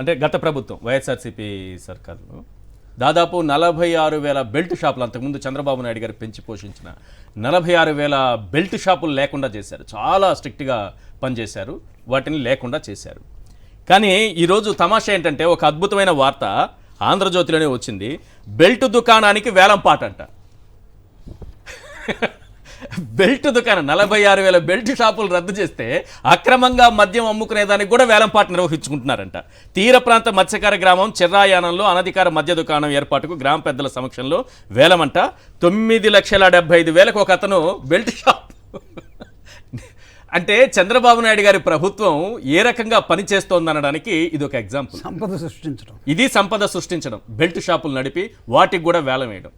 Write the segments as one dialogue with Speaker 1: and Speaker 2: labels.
Speaker 1: అంటే గత ప్రభుత్వం వైఎస్ఆర్సీపీ సర్కారులో దాదాపు 46,000 బెల్ట్ షాపులు, అంతకుముందు చంద్రబాబు నాయుడు గారు పెంచి పోషించిన 46,000 బెల్ట్ షాపులు లేకుండా చేశారు. చాలా స్ట్రిక్ట్గా పనిచేశారు, వాటిని లేకుండా చేశారు. కానీ ఈరోజు తమాషా ఏంటంటే ఒక అద్భుతమైన వార్త ఆంధ్రజ్యోతిలోనే వచ్చింది. బెల్ట్ దుకాణానికి వేలం పాట అంట. బెల్ట్ దుకాణం 46,000 బెల్ట్ షాపులు రద్దు చేస్తే అక్రమంగా మద్యం అమ్ముకునేదానికి కూడా వేలంపాట నిర్వహించుకుంటున్నారంట. తీర ప్రాంత మత్స్యకార గ్రామం చిర్రాయానంలో అనధికార మద్య దుకాణం ఏర్పాటుకు గ్రామ పెద్దల సమక్షంలో వేలమంట. 9,75,000 ఒక అతను బెల్ట్ షాప్. అంటే చంద్రబాబు నాయుడు గారి ప్రభుత్వం ఏ రకంగా పనిచేస్తోందనడానికి ఇది ఒక ఎగ్జాంపుల్.
Speaker 2: సంపద సృష్టించడం,
Speaker 1: ఇది సంపద సృష్టించడం. బెల్ట్ షాపులు నడిపి వాటికి కూడా వేలం వేయడం.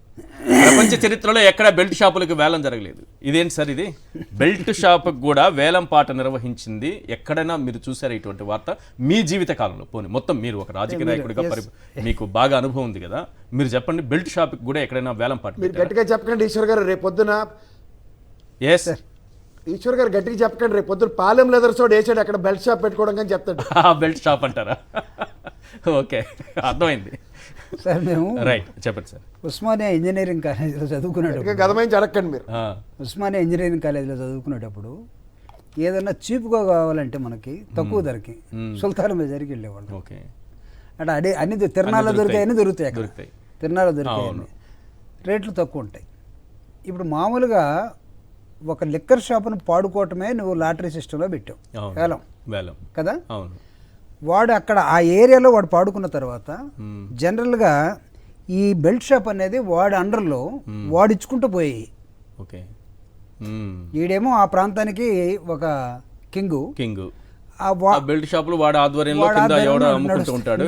Speaker 1: ప్రపంచ చరిత్రలో ఎక్కడ బెల్ట్ షాపులకు వేలం జరగలేదు. ఇదేంటి సార్ ఇది? బెల్ట్ షాపుకి కూడా వేలం పాట నిర్వహించింది ఎక్కడైనా మీరు చూసారా ఇటువంటి వార్త మీ జీవిత కాలంలో? పోనీ మొత్తం మీరు ఒక రాజకీయ నాయకుడిగా మీకు బాగా అనుభవం ఉంది కదా, మీరు చెప్పండి, బెల్ట్ షాప్కి కూడా ఎక్కడైనా వేలం పాట?
Speaker 3: మీరు గట్టిగా చెప్పకండి ఈశ్వర్ గారు, రేపు పొద్దున
Speaker 1: ఎస్
Speaker 3: ఈశ్వర్ గారు గట్టిగా చెప్పకండి, రేపు పొద్దున పాలెం లెదర్ చోటు వేసాడు అక్కడ బెల్ట్ షాప్ పెట్టుకోవడం కానీ చెప్తాడు.
Speaker 1: బెల్ట్ షాప్ అంటారా? ఓకే, అర్థమైంది
Speaker 2: సార్. మేము
Speaker 1: రైట్, చెప్పండి సార్.
Speaker 2: ఉస్మానియా ఇంజనీరింగ్ కాలేజీలో చదువుకునేటప్పుడు,
Speaker 3: గదమైంచి అడగండి మీరు.
Speaker 2: ఉస్మానియా ఇంజనీరింగ్ కాలేజీలో చదువుకునేటప్పుడు ఏదన్నా చీప్గా కావాలంటే మనకి తక్కువ ధరకి సుల్తాన్ బజార్కి వెళ్ళేవాళ్ళు.
Speaker 1: ఓకే,
Speaker 2: అంటే అన్ని తిరణాల్లో దొరికాయని దొరుకుతాయి, తిరణాల్లో దొరికాయని రేట్లు తక్కువ ఉంటాయి. ఇప్పుడు మామూలుగా ఒక లిక్కర్ షాపును పాడుకోవటమే నువ్వు లాటరీ సిస్టంలో పెట్టావు, వేలం కదా. వాడు అక్కడ ఆ ఏరియాలో వాడు పాడుకున్న తర్వాత జనరల్గా ఈ బెల్ట్ షాప్ అనేది వాడి అండర్లో వాడు ఇచ్చుకుంటూ పోయి, ఈడేమో ఆ ప్రాంతానికి ఒక కింగు,
Speaker 1: బెల్ట్ షాపులు వాడు ఆధ్వర్యంలో ఉంటాడు.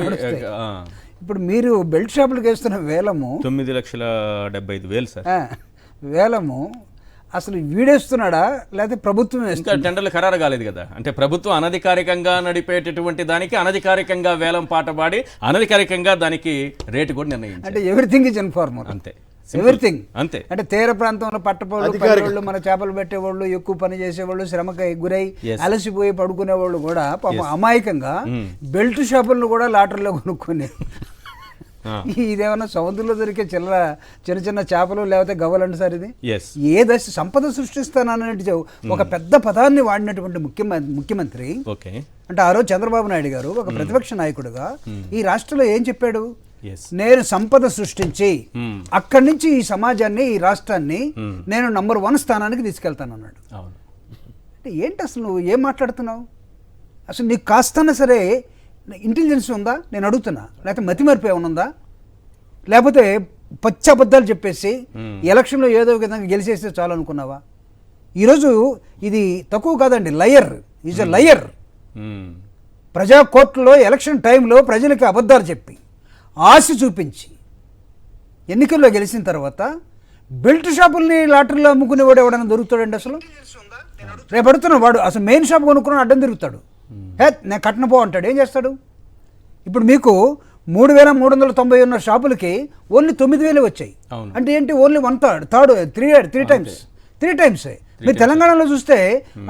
Speaker 2: ఇప్పుడు మీరు బెల్ట్ షాపులకు వేస్తున్న వేలము
Speaker 1: 9,75,000 సార్.
Speaker 2: వేలము అసలు వీడేస్తున్నాడా లేకపోతే ప్రభుత్వం?
Speaker 1: ఇంకా టెండర్లు ఖరారు కాలేదు కదా. అంటే ప్రభుత్వం అనధికారికంగా నడిపేటటువంటి దానికి అనధికారికంగా వేలం పాట పాడి అనధికారికంగా దానికి రేటు కూడా నిర్ణయించారు.
Speaker 2: అంటే ఎవ్రీథింగ్ ఈజ్ ఇన్ఫార్మల్,
Speaker 1: అంతే,
Speaker 2: ఎవ్రీథింగ్
Speaker 1: అంతే.
Speaker 2: అంటే తీర ప్రాంతంలో పట్టపళ్ళు, మన చేపలు పెట్టేవాళ్ళు, ఎక్కువ పని చేసేవాళ్ళు, శ్రమకి గురై అలసిపోయి పడుకునేవాళ్ళు కూడా పాపం అమాయకంగా బెల్ట్ షాపులను కూడా లాటరీలో కొనుక్కొని, ఇదేమన్నా సముద్రంలో దొరికే చిన్న చిన్న చేపలు లేకపోతే గవ్వలండి సార్. ఇది ఏ దశ సంపద సృష్టిస్తానన్నట్టు ఒక పెద్ద పదాన్ని వాడినటువంటి ముఖ్యమంత్రి. అంటే ఆ రోజు చంద్రబాబు నాయుడు గారు ఒక ప్రతిపక్ష నాయకుడుగా ఈ రాష్ట్రంలో ఏం చెప్పాడు? నేను సంపద సృష్టించి అక్కడి నుంచి ఈ సమాజాన్ని, ఈ రాష్ట్రాన్ని నేను నంబర్ 1 స్థానానికి తీసుకెళ్తానన్నాడు. అంటే ఏంటి అసలు నువ్వు ఏం మాట్లాడుతున్నావు? అసలు నీకు కాస్తన్నా సరే ఇంటెలిజెన్స్ ఉందా నేను అడుగుతున్నా? లేకపోతే మతిమరుపు ఏమైనా ఉందా? లేకపోతే పచ్చి అబద్ధాలు చెప్పేసి ఎలక్షన్లో ఏదో విధంగా గెలిచేస్తే చాలు అనుకున్నావా? ఈరోజు ఇది తక్కువ కాదండి, లయర్ ఈజ్ ఎ లయర్. ప్రజా కోర్టులో ఎలక్షన్ టైంలో ప్రజలకి అబద్ధాలు చెప్పి ఆశ చూపించి ఎన్నికల్లో గెలిచిన తర్వాత బెల్ట్ షాపుల్ని లాటరీలో అమ్ముకునేవాడు ఎవడైనా దొరుకుతాడండి? అసలు రేపు అడుగుతున్నాడు వాడు, అసలు మెయిన్ షాప్ కొనుక్కున్నాడు అడ్డం తిరుగుతాడు, నేను కట్టనపో అంటాడు. ఏం చేస్తాడు? ఇప్పుడు మీకు 3,390 ఉన్న షాపులకి ఓన్లీ 9,000 వచ్చాయి. అంటే ఏంటి? Only 1/3 three times. మీరు తెలంగాణలో చూస్తే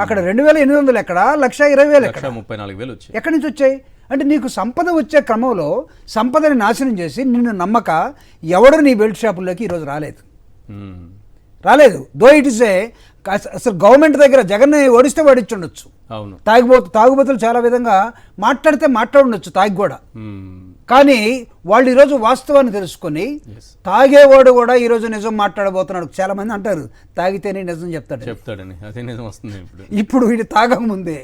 Speaker 2: అక్కడ 2,800 ఎక్కడ, 1,20,000 ఎక్కడ,
Speaker 1: 34,000 వచ్చాయి.
Speaker 2: ఎక్కడి నుంచి వచ్చాయి? అంటే నీకు సంపద వచ్చే క్రమంలో సంపదని నాశనం చేసి నిన్ను నమ్మక ఎవడు నీ బెల్ట్ షాపుల్లోకి ఈరోజు రాలేదు. దో ఇట్ ఇస్ ఏ అసలు గవర్నమెంట్ దగ్గర జగన్ని ఓడిస్తే వాడిచ్చుండొచ్చు. తాగుబోతులు చాలా విధంగా మాట్లాడుండొచ్చు తాగి కూడా. కానీ వాళ్ళు ఈరోజు వాస్తవాన్ని తెలుసుకొని తాగేవాడు కూడా ఈరోజు నిజం మాట్లాడబోతున్నాడు. చాలా మంది అంటారు తాగితేనే నిజం చెప్తాడని. ఇప్పుడు వీడు తాగకముందే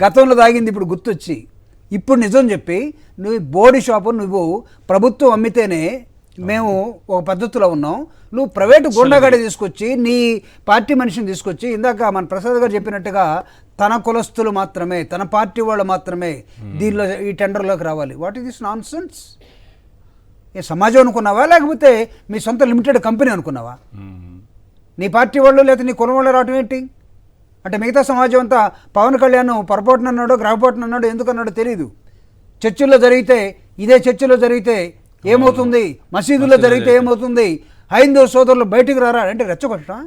Speaker 2: గతంలో తాగింది ఇప్పుడు గుర్తొచ్చి ఇప్పుడు నిజం చెప్పి నువ్వు బోడీ షాపు నువ్వు ప్రభుత్వం అమ్మితేనే మేము ఒక పద్ధతిలో ఉన్నాం, నువ్వు ప్రైవేటు గుండాగాడి తీసుకొచ్చి నీ పార్టీ మనిషిని తీసుకొచ్చి, ఇందాక మన ప్రసాద్ గారు చెప్పినట్టుగా తన కులస్తులు మాత్రమే, తన పార్టీ వాళ్ళు మాత్రమే దీనిలో ఈ టెండర్లోకి రావాలి. What is this nonsense? ఏ సమాజం అనుకున్నావా లేకపోతే మీ సొంత లిమిటెడ్ కంపెనీ అనుకున్నావా? నీ పార్టీ వాళ్ళు లేదా నీ కులం వాళ్ళు రావటం ఏంటి? అంటే మిగతా సమాజం అంతా పవన్ కళ్యాణ్ పొరపాటున అన్నాడో గ్రహపాటున అన్నాడో ఎందుకన్నాడో తెలియదు. చర్చిల్లో జరిగితే ఇదే చర్చిలో జరిగితే ఏమవుతుంది, మసీదుల్లో జరిగితే ఏమవుతుంది, హైందవ సోదరులు బయటకు రారా అంటే రెచ్చగొట్టడం.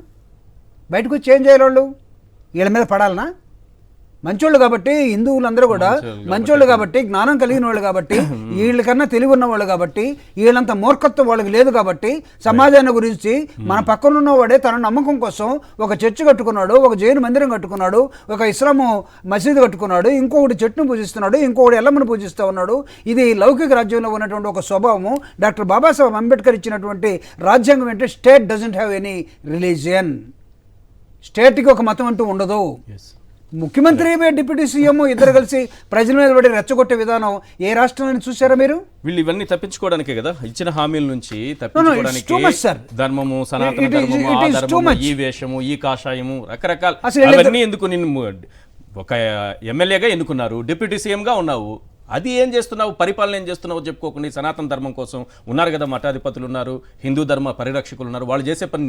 Speaker 2: బయటకు వచ్చి ఏం చేయాలి? వాళ్ళు వీళ్ళ మీద పడాలనా? మంచోళ్ళు కాబట్టి హిందువులందరూ కూడా మంచోళ్ళు కాబట్టి జ్ఞానం కలిగిన వాళ్ళు కాబట్టి వీళ్ళకన్నా తెలివి ఉన్న వాళ్ళు కాబట్టి వీళ్ళంత మూర్ఖత్వం వాళ్ళకి లేదు కాబట్టి సమాజాన్ని గురించి మన పక్కన ఉన్నవాడే తన నమ్మకం కోసం ఒక చర్చ్ కట్టుకున్నాడు, ఒక జైన్ మందిరం కట్టుకున్నాడు, ఒక ఇస్లాము మసీదు కట్టుకున్నాడు, ఇంకొకటి చెట్టును పూజిస్తున్నాడు, ఇంకొకటి ఎల్లమ్మను పూజిస్తూ ఉన్నాడు. ఇది లౌకిక రాజ్యంలో ఉన్నటువంటి ఒక స్వభావము. డాక్టర్ బాబాసాహెబ్ అంబేద్కర్ ఇచ్చినటువంటి రాజ్యాంగం ఏంటంటే state doesn't have any religion. స్టేట్కి ఒక మతం అంటూ ఉండదు. ముఖ్యమంత్రి డిప్యూటీ సీఎం ఇద్దరు కలిసి ప్రజల మీద పడి రెచ్చగొట్టే విధానం ఏ రాష్ట్రంలో చూసారా మీరు?
Speaker 1: వీళ్ళు ఇవన్నీ తప్పించుకోవడానికే కదా ఇచ్చిన హామీల నుంచి తప్పించుకోవడానికి
Speaker 2: too much, sir.
Speaker 1: ధర్మము, సనాతన
Speaker 2: It is
Speaker 1: ధర్మము,
Speaker 2: too much.
Speaker 1: ఈ వేషము, ఈ కాషాయము, రకరకాల
Speaker 2: అసలు
Speaker 1: అవన్నీ ఎందుకు నిన్ను ఒక ఎమ్మెల్యేగా ఎన్నుకున్నారు, డిప్యూటీ సీఎంగా ఉన్నావు, అది ఏం చేస్తున్నావు, పరిపాలన ఏం చేస్తున్నావు చెప్పుకోకుండా సనాతన ధర్మం కోసం ఉన్నారు కదా, మఠాధిపతులు ఉన్నారు, హిందూ ధర్మ పరిరక్షకులు ఉన్నారు, వాళ్ళు చేసే పని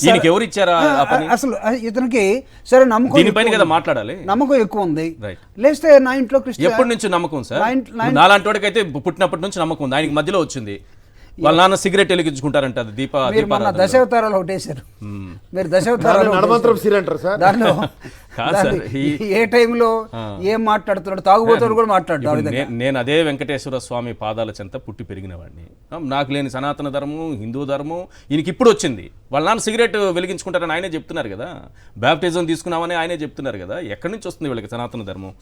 Speaker 1: దీనికి ఎవరు ఇచ్చారా ఆ పని?
Speaker 2: అసలు ఇతనికి సరే నమ్మకం
Speaker 1: దీనిపైన కదా మాట్లాడాలి.
Speaker 2: నమ్మకం ఎక్కువ ఉంది.
Speaker 1: Right.
Speaker 2: లేస్తే నా ఇంట్లో
Speaker 1: ఎప్పటి నుంచి నమ్మకం సార్? నాలాంటి వాడికైతే పుట్టినప్పటి నుంచి నమ్మకం ఉంది. ఆయనకి మధ్యలో వచ్చింది వాళ్ళ నాన్న సిగరెట్ వెలిగించుకుంటారంట, అది
Speaker 2: దశావతారాలు ఒకటేశారు. మీరు దశావతారాలు
Speaker 3: నడమంత్రం సీర్ అంటారు సార్.
Speaker 2: దానిలో ఏ టైంలో ఏం మాట్లాడుతున్నాడు, తాగుబోతాడు కూడా మాట్లాడు.
Speaker 1: నేను అదే వెంకటేశ్వర స్వామి పాదాల చెంత పుట్టి పెరిగిన వాడిని. నాకు లేని సనాతన ధర్మం, హిందూ ధర్మం ఈయనకి ఇప్పుడు వచ్చింది. వాళ్ళ నాన్న సిగరెట్ వెలిగించుకుంటారని ఆయనే చెప్తున్నారు కదా, బ్యాప్టిజం తీసుకున్నామని ఆయనే చెప్తున్నారు కదా. ఎక్కడి నుంచి వస్తుంది వీళ్ళకి సనాతన ధర్మం?